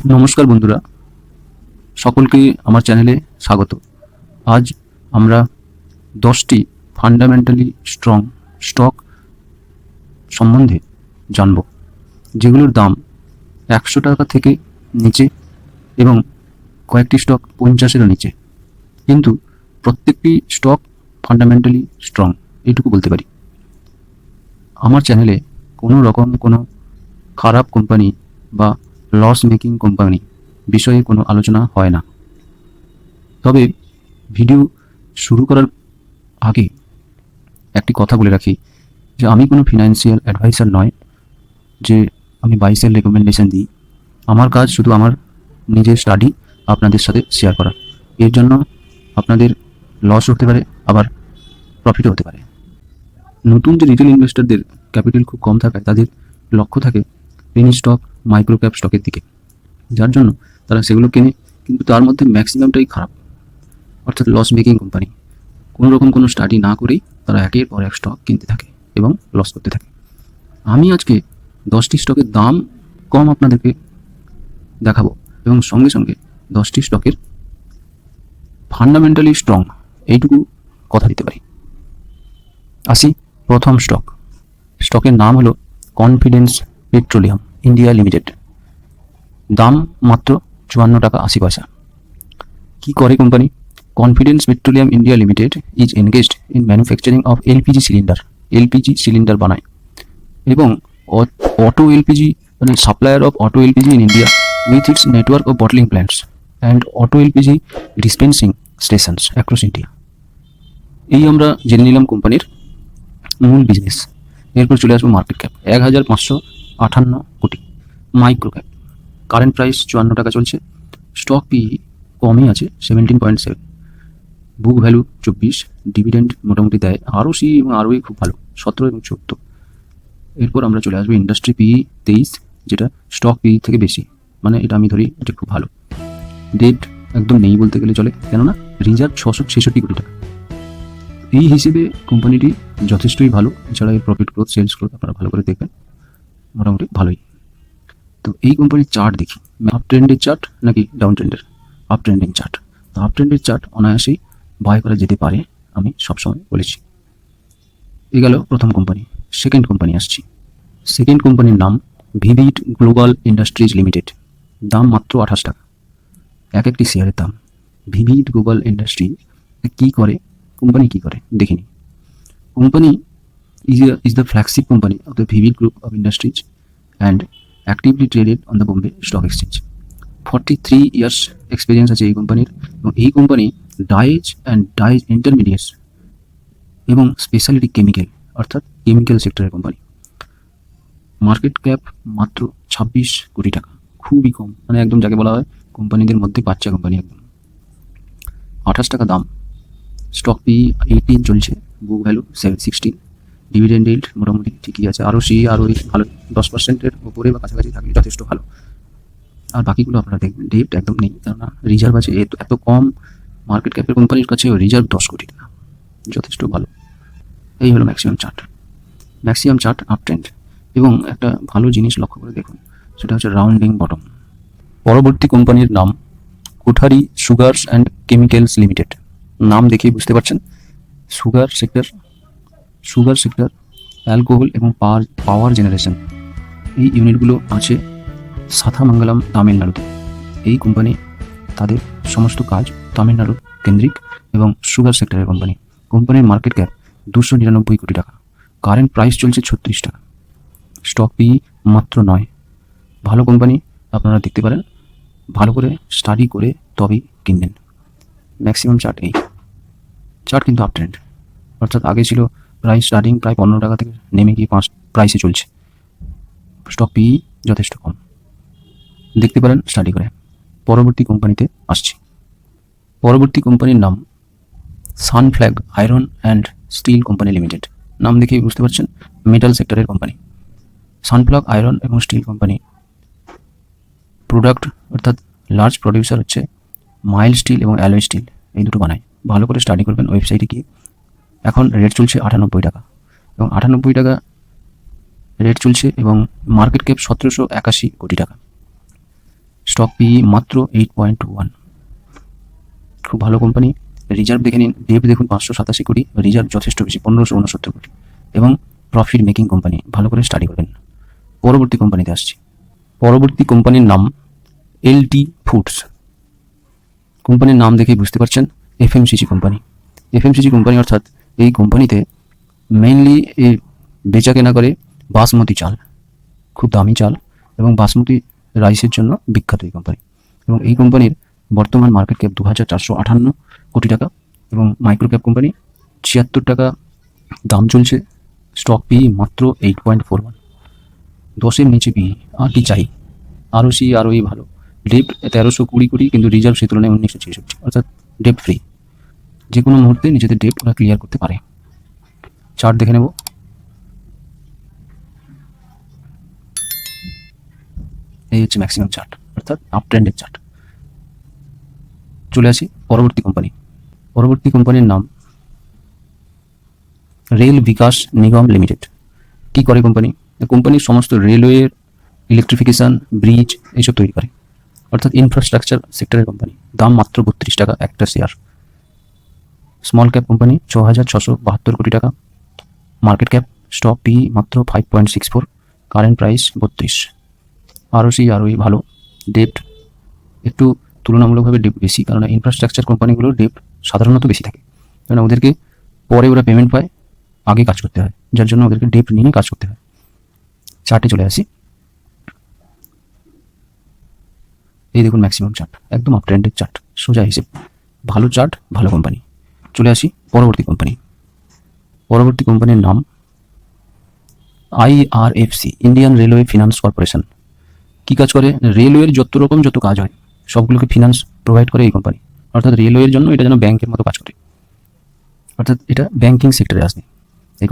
নমস্কার বন্ধুরা, সকলকে আমার চ্যানেলে স্বাগত। আজ আমরা 10টি ফান্ডামেন্টালি স্ট্রং স্টক সম্বন্ধে জানব, যেগুলোর দাম 100 টাকা থেকে নিচে এবং কয়েকটি স্টক 50-এরও নিচে, কিন্তু প্রত্যেকটি স্টক ফান্ডামেন্টালি স্ট্রং, এইটুকু বলতে পারি। আমার চ্যানেলে কোনো রকম কোনো খারাপ কোম্পানি বা লস মেকিং কোম্পানি বিষয়ে কোনো আলোচনা হয় না। তবে ভিডিও শুরু করার আগে একটি কথা বলে রাখি যে আমি কোনো ফিনান্সিয়াল অ্যাডভাইসার নয় যে আমি বাইসেল রেকমেন্ডেশন দিই। আমার কাজ শুধু আমার নিজের স্টাডি আপনাদের সাথে শেয়ার করা। এর জন্য আপনাদের লস হতে পারে, আবার প্রফিটও হতে পারে। নতুন যে রিটেল ইনভেস্টরদের ক্যাপিটাল খুব কম থাকায় তাদের লক্ষ্য থাকে পেনি স্টক, মাইক্রো ক্যাপ স্টকের দিকে, যার জন্য তারা সেগুলো কেনে, কিন্তু তার মধ্যে ম্যাক্সিমামটাই খারাপ, অর্থাৎ লস মেকিং কোম্পানি। কোনো রকম কোনো স্টাডি না করেই তারা একের পর এক স্টক কিনতে থাকে এবং লস করতে থাকে। আমি আজকে 10টি স্টকের দাম কম আপনাদেরকে দেখাবো এবং সঙ্গে সঙ্গে 10টি স্টকের ফান্ডামেন্টালি স্ট্রং, এইটুকু কথা দিতে পারি। আসি প্রথম স্টকের নাম হলো কনফিডেন্স পেট্রোলিয়াম ইন্ডিয়া লিমিটেড। দাম মাত্র 54 টাকা 80 পয়সা। কি করে company? Confidence petroleum India limited is engaged in manufacturing of LPG cylinder বানায় এবং অটো এলপিজি মানে supplier of auto LPG in India with its network of bottling plants and auto LPG dispensing stations across India. এই আমরা জেনে নিলাম কোম্পানির মূল business. এরপর চলে আসবো মার্কেট ক্যাপ 1558 কোটি। মাইক্রো ক্যাপ কারেন্ট প্রাইস 54 টাকা চলছে। স্টক পি কমই আছে 17.7, বুক ভ্যালু 24, ডিভিডেন্ড মোটামুটি দেয়। আরওসি এবং আরওই খুব ভালো 17 এবং 14। এরপর আমরা চলে আসবো ইন্ডাস্ট্রি পি 23, যেটা স্টক পি থেকে বেশি, মানে এটা আমি ধরি এটা খুব ভালো। ডেট একদম নেই বলতে গেলে চলে, কেননা রিজার্ভ 666 কোটি টাকা। এই হিসেবে কোম্পানিটি যথেষ্টই ভালো। এছাড়া এর প্রফিট গ্রোথ, সেলস গ্রোথ আপনারা ভালো করে দেখবেন, মোটামুটি ভালোই। তো এই কোম্পানির চার্ট দেখি, আপ ট্রেন্ডের চার্ট নাকি ডাউন ট্রেন্ডের? Up trending chart. তো আপ ট্রেন্ডের চার্ট অনায়াসেই বাই করা যেতে পারে, আমি সবসময় বলেছি। এ গেল প্রথম কোম্পানি। সেকেন্ড কোম্পানি আসছি। সেকেন্ড কোম্পানির নাম ভিভিড গ্লোবাল ইন্ডাস্ট্রিজ লিমিটেড। দাম মাত্র 28 টাকা। একটি শেয়ারের দাম। ভিভিড গ্লোবাল ইন্ডাস্ট্রি কী করে, কোম্পানি কী করে দেখিনি। Company is the flagship company of the Vivid Group of Industries and actively traded on the Bombay Stock Exchange. 43 years experience আছে এই কোম্পানির, এবং এই company dies and dies intermediates এবং স্পেশালিটি কেমিক্যাল, অর্থাৎ কেমিক্যাল সেক্টরের কোম্পানি। মার্কেট ক্যাপ মাত্র 26 কোটি টাকা, খুবই কম, মানে একদম যাকে বলা হয় কোম্পানিদের মধ্যে বাচ্চা কোম্পানি একদম। 28 টাকা দাম। স্টক পি 18 চলছে, বুক ভ্যালু 16, ডিভিডেন্ড ইল্ড মোটামুটি ঠিকই আছে। আরওই ভালো, 10%-এর উপরে বা কাছাকাছি থাকলে যথেষ্ট ভালো। আর বাকিগুলো আপনারা দেখবেন, ডেট একদম নেই, কেননা রিজার্ভ আছে এত কম মার্কেট ক্যাপের কোম্পানির কাছে রিজার্ভ 10 কোটি টাকা, যথেষ্ট ভালো। এই হলো ম্যাক্সিমাম চার্ট আপ ট্রেন্ড। এবং একটা ভালো জিনিস লক্ষ্য করে দেখুন, সেটা হচ্ছে রাউন্ডিং বটম। পরবর্তী কোম্পানির নাম Kothari sugars and chemicals limited. নাম দেখেই বুঝতে পারছেন, সুগার সেক্টর, অ্যালকোহল এবং পাওয়ার জেনারেশন, এই ইউনিটগুলো আছে সাথামঙ্গলম, তামিলনাড়ুতে। এই কোম্পানি তাদের সমস্ত কাজ তামিলনাড়ু কেন্দ্রিক এবং সুগার সেক্টরের কোম্পানি। কোম্পানির মার্কেট ক্যাপ 299 কোটি টাকা। কারেন্ট প্রাইস চলছে 36 টাকা। স্টক পি মাত্র 9। ভালো কোম্পানি, আপনারা দেখতে পারেন, ভালো করে স্টাডি করে তবেই কিনবেন। ম্যাক্সিমাম চার্ট এই চার্ট কিন্তু আপ ট্রেন্ড, অর্থাৎ আগে ছিল প্রাইস স্টার্টিং প্রায় 15 টাকা থেকে নেমে গিয়ে 5 প্রাইসে চলছে। স্টক পি যথেষ্ট কম, দেখতে পারেন স্টাডি করে। পরবর্তী কোম্পানিতে আসছি। পরবর্তী কোম্পানির নাম Sunflag iron and steel company limited. নাম দেখেই বুঝতে পারছেন, মেটাল সেক্টরের কোম্পানি। সানফ্ল্যাগ আয়রন এবং স্টিল কোম্পানি প্রোডাক্ট, অর্থাৎ লার্জ প্রডিউসার হচ্ছে মাইল্ড স্টিল এবং অ্যালয় স্টিল, এই দুটো বানায়। ভালো করে স্টাডি করবেন ওয়েবসাইটে গিয়ে। এখন রেট চলছে 98 টাকা, এবং 98 টাকা রেট চলছে, এবং মার্কেট ক্যাপ 1781 কোটি টাকা। স্টক পি মাত্র 8.1, খুব ভালো কোম্পানি। রিজার্ভ দেখে নিন, ডেট দেখুন 587 কোটি, রিজার্ভ যথেষ্ট বেশি 1569 কোটি, এবং প্রফিট মেকিং কোম্পানি, ভালো করে স্টাডি করবেন। পরবর্তী কোম্পানিতে আসছি। পরবর্তী কোম্পানির নাম এলটি ফুডস। কোম্পানির নাম দেখে বুঝতে পারছেন এফএমসিজি কোম্পানি। এফএমসিজি কোম্পানি অর্থাৎ এই কোম্পানিতে মেইনলি বেচা কেনা করে বাসমতি চাল, খুব দামি চাল, এবং বাসমতি রাইসের জন্য বিখ্যাত এই কোম্পানি। এবং এই কোম্পানির বর্তমান মার্কেট ক্যাপ 2458 কোটি টাকা, এবং মাইক্রো ক্যাপ কোম্পানি, 76 টাকা দাম চলছে। স্টক পি মাত্র 8.41, 10-এর নিচে পি, আর কি চাই। আরও ভালো, ডেপ্ট 1320 কোটি, কিন্তু রিজার্ভ সেই তুলনায় 1966, অর্থাৎ ডেপ্ট ফ্রি। যে কোনো মুহূর্তে নিজেদের ডেপ্ট ওরা ক্লিয়ার করতে পারে। চার্ট দেখে নেব। এই হচ্ছে ম্যাক্সিমাম চার্ট, অর্থাৎ আপ ট্রেন্ডের চার্ট। চলে আসি পরবর্তী কোম্পানি। পরবর্তী কোম্পানির নাম রেল বিকাশ নিগম লিমিটেড। কি করে কোম্পানি? কোম্পানির সমস্ত রেলওয়ের ইলেকট্রিফিকেশন, ব্রিজ এইসব তৈরি করে, অর্থাৎ ইনফ্রাস্ট্রাকচার সেক্টরের কোম্পানি। দাম মাত্র 32 টাকা একটা শেয়ার। স্মল ক্যাপ কোম্পানি, 6,672 কোটি টাকা মার্কেট ক্যাপ। স্টক পি মাত্র 5.64, কারেন্ট প্রাইস 32। আরও ভালো, ডেপ্ট একটু তুলনামূলকভাবে ডেপ্ট বেশি, কারণ ইনফ্রাস্ট্রাকচার কোম্পানিগুলোর ডেপ্ট সাধারণত বেশি থাকে, কারণ ওদেরকে পরে ওরা পেমেন্ট পায়, আগে কাজ করতে হয়, যার জন্য ওদেরকে ডেপ্ট নিয়ে কাজ করতে হয়। চার্টে চলে আসি। এই দেখুন ম্যাক্সিমাম চার্ট, একদম আপ ট্রেন্ডের চার্ট, সোজা হিসেব, ভালো চার্ট, ভালো কোম্পানি। চলে আসি পরবর্তী কোম্পানি। পরবর্তী কোম্পানির নাম IRFC, Indian railway finance corporation. কী কাজ করে? রেলওয়ের যত কাজ হয় সবগুলোকে ফিনান্স প্রোভাইড করে এই কোম্পানি, অর্থাৎ রেলওয়ের জন্য এটা যেন ব্যাংকের মতো কাজ করে, অর্থাৎ এটা ব্যাংকিং সেক্টরে আসে এই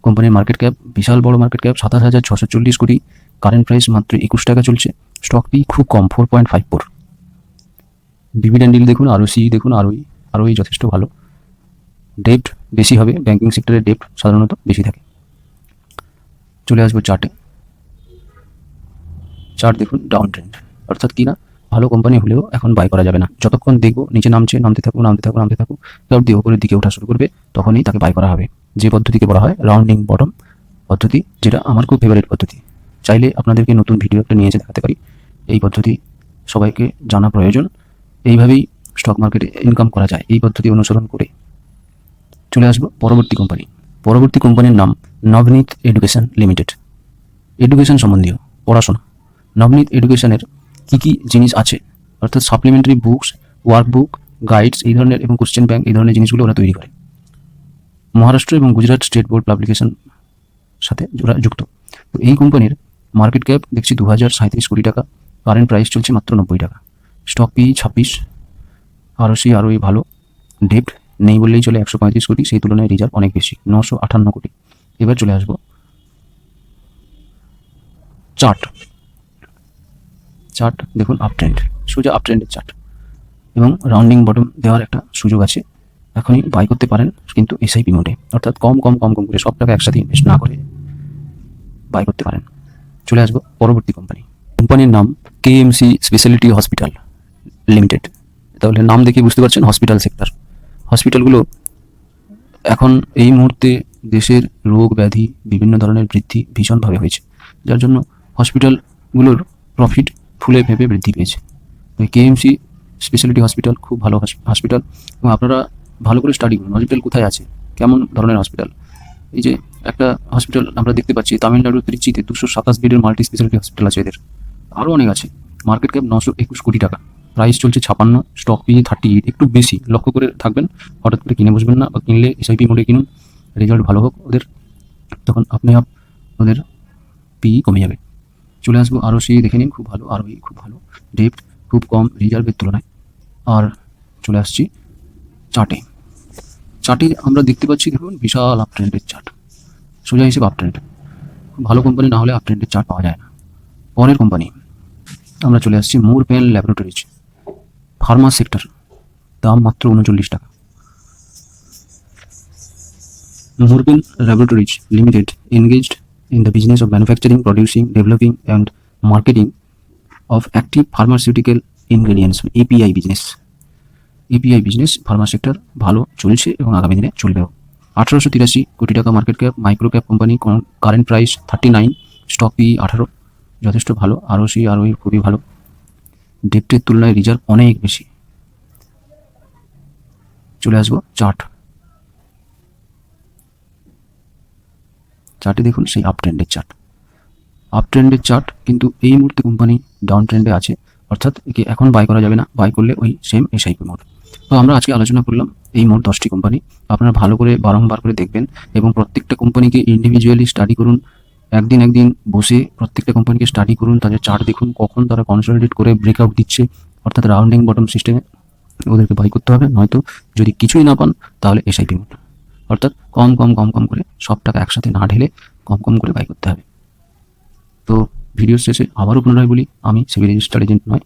কোম্পানির মার্কেট ক্যাপ, বিশাল বড় মার্কেট ক্যাপ, 27,640 কোটি, কারেন্ট প্রাইস মাত্র 21 টাকা চলছে। স্টক পি খুব কম, 4.54। ডিভিডেন্ড yield দেখুন, আরওসি দেখুন, আরওই যথেষ্ট ভালো। ডেপ্ট বেশি হবে, ব্যাংকিং সেক্টরে ডেপ্ট সাধারণত বেশি থাকে। চলে আসবো চার্টে। চার্ট দেখুন ডাউন ট্রেন্ড, অর্থাৎ কি না, ভালো কোম্পানি হলেও এখন বাই করা যাবে না। যতক্ষণ দেখবো নিচে নামতে থাকুক, ক্লাউড দিয়ে উপরের দিকে ওঠা শুরু করবে, তখনই তাকে বাই করা হবে। যে পদ্ধতিকে বলা হয় রাউন্ডিং বটম পদ্ধতি, যেটা আমার খুব ফেভারিট পদ্ধতি। চাইলে আপনাদেরকে নতুন ভিডিও একটা নিয়ে এসে দেখাতে পারি। এই পদ্ধতি সবাইকে জানা প্রয়োজন, এইভাবেই স্টক মার্কেটে ইনকাম করা যায় এই পদ্ধতি অনুসরণ করে। চলে আসবো পরবর্তী কোম্পানি। পরবর্তী কোম্পানির নাম নবনীত এডুকেশন লিমিটেড। এডুকেশন সম্বন্ধীয় পড়াশোনা। নবনীত এডুকেশনের কী জিনিস আছে, অর্থাৎ সাপ্লিমেন্টারি বুকস, ওয়ার্কবুক, গাইডস এই ধরনের, এবং কোশ্চেন ব্যাংক এই ধরনের জিনিসগুলো ওরা তৈরি করে। মহারাষ্ট্র এবং গুজরাট স্টেট বোর্ড পাবলিকেশন সাথে ওরা যুক্ত। তো এই কোম্পানির মার্কেট ক্যাপ দেখছি 2037 কোটি টাকা, কারেন্ট প্রাইস চলছে মাত্র 90 টাকা। স্টক পি 26, আরওই ভালো, ডেপ্ট নেই বললেই চলে 135 কোটি, সেই তুলনায় রিজার্ভ অনেক বেশি 958 কোটি। এবার চলে আসবো চার্ট দেখুন, আপ ট্রেন্ড, সোজা আপ ট্রেন্ডের চার্ট, এবং রাউন্ডিং বটম দেওয়ার একটা সুযোগ আছে। এখনই বাই করতে পারেন, কিন্তু এসআইপি মোডে, অর্থাৎ কম করে সব টাকা একসাথে ইনভেস্ট না করে বাই করতে পারেন। চলে আসবো পরবর্তী কোম্পানির নাম কেএমসি স্পেশালিটি হসপিটাল লিমিটেড। তাহলে নাম দেখে বুঝতে পারছেন হসপিটাল সেক্টর। হসপিটালগুলো এখন এই মুহূর্তে দেশের রোগ ব্যাধি বিভিন্ন ধরনের বৃদ্ধি ভীষণভাবে হয়েছে, যার জন্য হসপিটালগুলোর প্রফিট ফুলে ফেঁপে বৃদ্ধি পেয়েছে। কেএমসি স্পেশালিটি হসপিটাল খুব ভালো হসপিটাল, এবং আপনারা ভালো করে স্টাডি করুন হসপিটাল কোথায় আছে, কেমন ধরনের হসপিটাল। এই যে একটা হসপিটাল আমরা দেখতে পাচ্ছি তামিলনাড়ুর ত্রিচিতে, 227 বেডের মাল্টি স্পেশালিটি হসপিটাল আছে এদের, আরও অনেক আছে। মার্কেট ক্যাপ 921 কোটি টাকা, প্রাইস চলছে 56, স্টক পি 38, একটু বেশি, লক্ষ্য করে থাকবেন, হঠাৎ করে কিনে বসবেন না, বা কিনলে এসআইপি মোডে কিনুন। রেজাল্ট ভালো হোক ওদের, তখন আপনি ওদের পি কমে যাবে। চলে আসবো আরওসি দেখে নিন, খুব ভালো, আরওই খুব ভালো, ডেপ্ট খুব কম রিজার্ভের তুলনায়। আর চলে আসছি চার্টে আমরা দেখতে পাচ্ছি দেখুন বিশাল আপ ট্রেন্ডের চার্ট, সোজা হিসেবে আপ ট্রেন্ড। খুব ভালো কোম্পানি না হলে আপ ট্রেন্ডের চার্ট পাওয়া যায় না। পরের কোম্পানি আমরা চলে আসছি মুরপেন ল্যাবরেটরিজ, ফার্মা সেক্টর, দাম মাত্র 39 টাকা। Morepen laboratories limited engaged in the business of manufacturing, producing, developing and marketing of active pharmaceutical ingredients, API business. API business Pharma sector ভালো চলছে এবং আগামী দিনে চলবেও। 1883 কোটি টাকা market cap, micro cap company, current price 39, stock P 18, যথেষ্ট ভালো। ROC আরওই খুবই ভালো। ডেপ্টের তুলনায় রিজার্ভ অনেক বেশি। চলে আসবো চার্টে দেখুন সেই আপ ট্রেন্ডের চার্ট, কিন্তু এই মুহূর্তে কোম্পানি ডাউন ট্রেন্ডে আছে, অর্থাৎ একে এখন বাই করা যাবে না, বাই করলে ওই সেম এসআইপি মোড। তো আমরা আজকে আলোচনা করলাম এই মোট 10টি কোম্পানি। আপনারা ভালো করে বারংবার করে দেখবেন এবং প্রত্যেকটা কোম্পানিকে ইন্ডিভিজুয়ালি স্টাডি করুন। একদিন বসে প্রত্যেকটা কোম্পানিকে স্টাডি করুন, তাদের চার্ট দেখুন, কখন তারা কনসলিডেট করে ব্রেকআউট দিচ্ছে, অর্থাৎ রাউন্ডিং বটম সিস্টেমে ওদেরকে বাই করতে হবে। নয়তো যদি কিছুই না পান তাহলে এসআইপি মোড, অর্থাৎ কম করে সব টাকা একসাথে না ঢেলে কম করে বাই করতে হবে। তো ভিডিওর শেষে আবারও পুনরায় বলি, আমি সেবি রেজিস্টার্ড এজেন্ট নয়,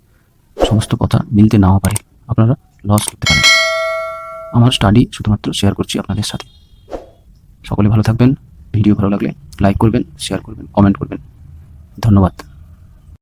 সমস্ত কথা মিলতে নাও পারে, আপনারা লস করতে পারেন। আমার স্টাডি শুধুমাত্র শেয়ার করছি আপনাদের সাথে। সকলে ভালো থাকবেন। ভিডিও ভালো লাগলে লাইক করবেন, শেয়ার করবেন, কমেন্ট করবেন। ধন্যবাদ।